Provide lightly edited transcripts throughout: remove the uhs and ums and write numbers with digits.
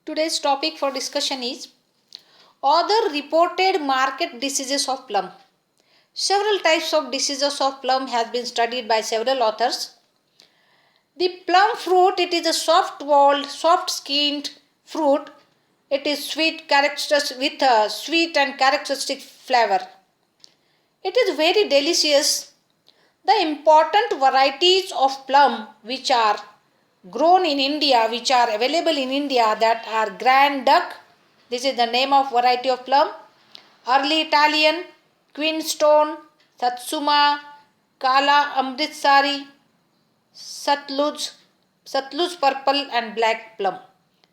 Today's topic for discussion is other reported market diseases of plum. Several types of diseases of plum has been studied by several authors. The plum fruit, it is a soft-walled, soft-skinned fruit. It is sweet, characteristic with a sweet and characteristic flavor. It is very delicious. The important varieties of plum which are grown in India, which are available in India, that are Grand Duck. This is the name of variety of plum. Early Italian, Queenstone, Satsuma, Kala Amritsari, Satluj, Satluj purple and black plum.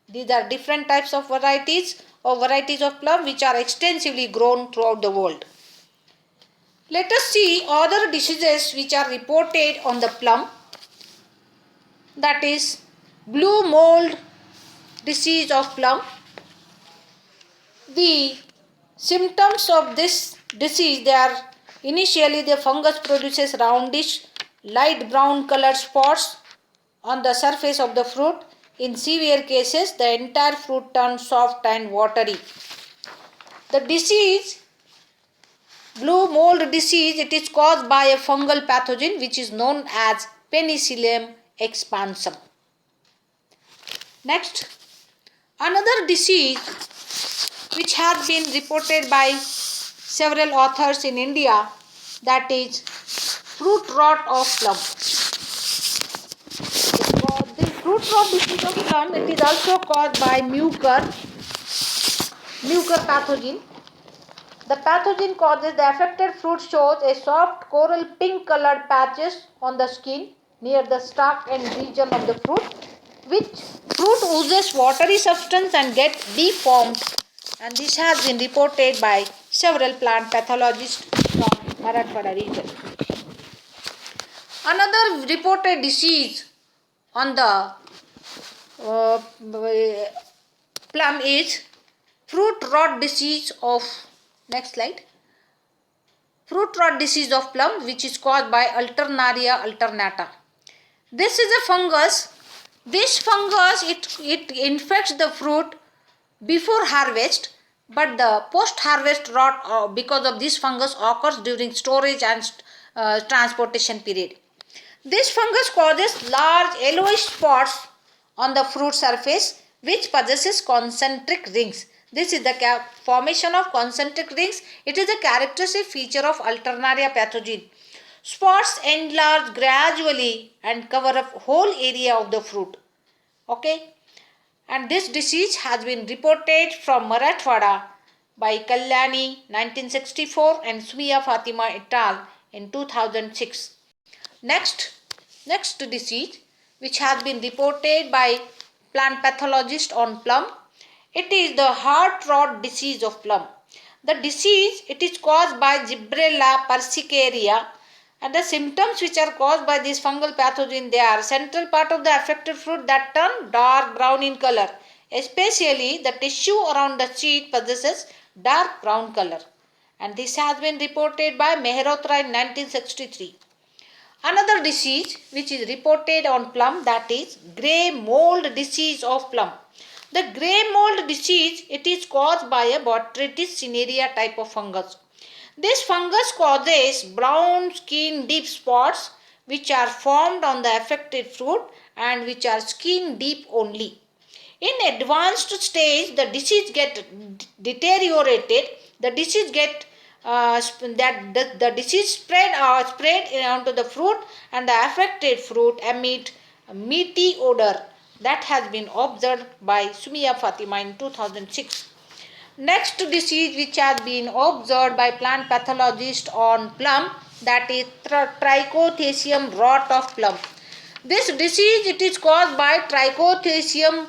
These are different types of varieties of plum which are extensively grown throughout the world. Let us see other diseases which are reported on the plum. That is blue mold disease of plum. The symptoms of this disease, they are initially the fungus produces roundish light brown colored spots on the surface of the fruit. In severe cases, the entire fruit turns soft and watery. The disease, blue mold disease, it is caused by a fungal pathogen which is known as Penicillium expansum. Next, another disease which has been reported by several authors in India, that is fruit rot of plum. The fruit rot disease of plum, it is also caused by mucor pathogen. The pathogen causes the affected fruit shows a soft coral pink colored patches on the skin near the stalk and region of the fruit, which fruit oozes watery substance and gets deformed, and this has been reported by several plant pathologists from Marathwada region. Another reported disease on the plum is fruit rot disease of, next slide, fruit rot disease of plum, which is caused by Alternaria alternata. This is a fungus. This fungus, it infects the fruit before harvest, but the post-harvest rot because of this fungus occurs during storage and transportation period. This fungus causes large yellowish spots on the fruit surface which possesses concentric rings. This is the formation of concentric rings. It is a characteristic feature of Alternaria pathogen. Spots enlarge gradually and cover up whole area of the fruit. Okay. And this disease has been reported from Marathwada by Kalyani 1964 and Sumia Fatima et al. In 2006. Next disease which has been reported by plant pathologist on plum, it is the heart rot disease of plum. The disease, it is caused by Gibberella persicaria, and the symptoms which are caused by this fungal pathogen, they are central part of the affected fruit that turn dark brown in color, especially the tissue around the seed possesses dark brown color, and this has been reported by Mehrotra in 1963. Another disease which is reported on plum, that is grey mold disease of plum. The grey mold disease, it is caused by a Botrytis cinerea type of fungus. This fungus causes brown skin deep spots which are formed on the affected fruit and which are skin deep only. In advanced stage, the disease get deteriorated. The disease the disease spread onto the fruit, and the affected fruit emit a meaty odor that has been observed by Sumia Fatima in 2006. Next disease which has been observed by plant pathologist on plum, that is Trichothecium rot of plum. This disease, it is caused by Trichothecium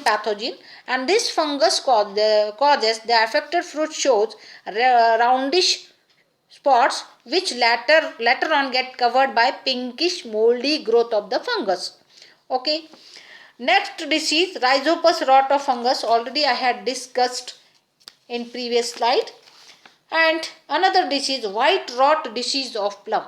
pathogen, and this fungus causes the affected fruit shows roundish spots which later on get covered by pinkish moldy growth of the fungus. Okay. Next disease, Rhizopus rot of fungus, already I had discussed in previous slide. And another disease, white rot disease of plum.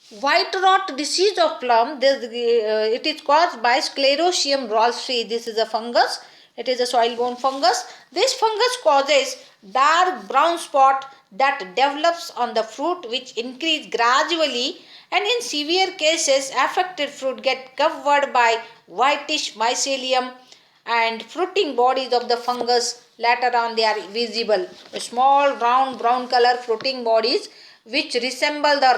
White rot disease of plum, it is caused by Sclerotium rolfsi. This is a fungus. It is a soil-borne fungus. This fungus causes dark brown spot that develops on the fruit, which increase gradually, and in severe cases affected fruit get covered by whitish mycelium and fruiting bodies of the fungus. Later on they are visible. A small round brown color fruiting bodies which resemble the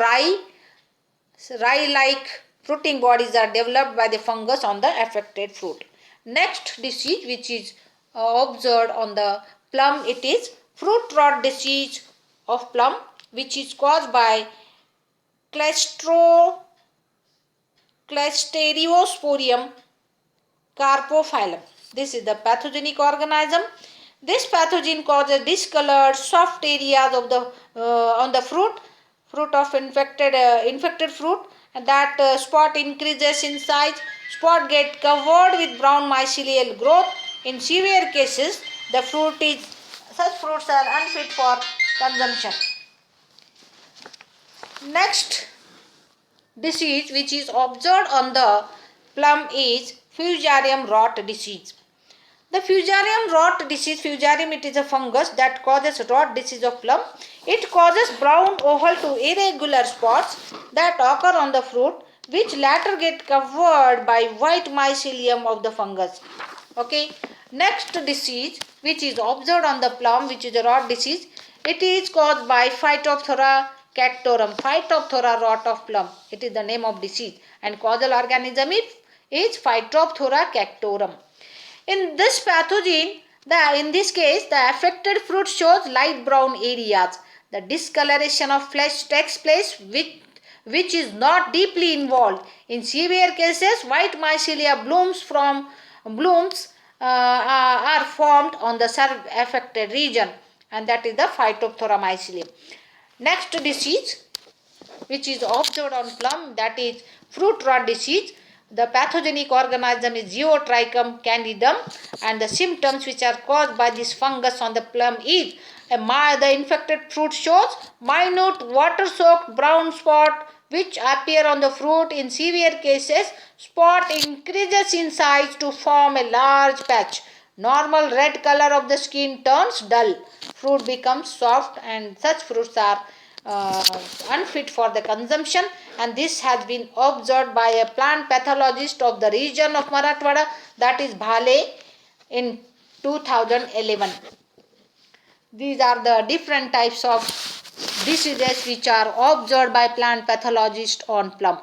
rye-like fruiting bodies are developed by the fungus on the affected fruit. Next disease which is observed on the plum, it is fruit rot disease of plum, which is caused by Clasterisporium carpophyllum. This is the pathogenic organism. This pathogen causes discolored soft areas of the on the fruit of infected fruit, and that spot increases in size. Spot get covered with brown mycelial growth. In severe cases, such fruits are unfit for consumption. Next disease which is observed on the plum is Fusarium rot disease. The Fusarium rot disease, Fusarium, it is a fungus that causes rot disease of plum. It causes brown oval to irregular spots that occur on the fruit, which later get covered by white mycelium of the fungus. Okay. Next disease which is observed on the plum, which is a rot disease, it is caused by Phytophthora cactorum. Phytophthora rot of plum. It is the name of disease, and causal organism is Phytophthora cactorum. In this pathogen, in this case, the affected fruit shows light brown areas. The discoloration of flesh takes place which is not deeply involved. In severe cases, white mycelia blooms are formed on the affected region, and that is the Phytophthora mycelium. Next disease which is observed on plum, that is fruit rot disease. The pathogenic organism is Geotrichum candidum, and the symptoms which are caused by this fungus on the plum is the infected fruit shows minute water-soaked brown spot which appear on the fruit. In severe cases, spot increases in size to form a large patch. Normal red color of the skin turns dull. Fruit becomes soft, and such fruits are unfit for the consumption, and this has been observed by a plant pathologist of the region of Marathwada, that is Bhale, in 2011. These are the different types of diseases which are observed by plant pathologists on plum.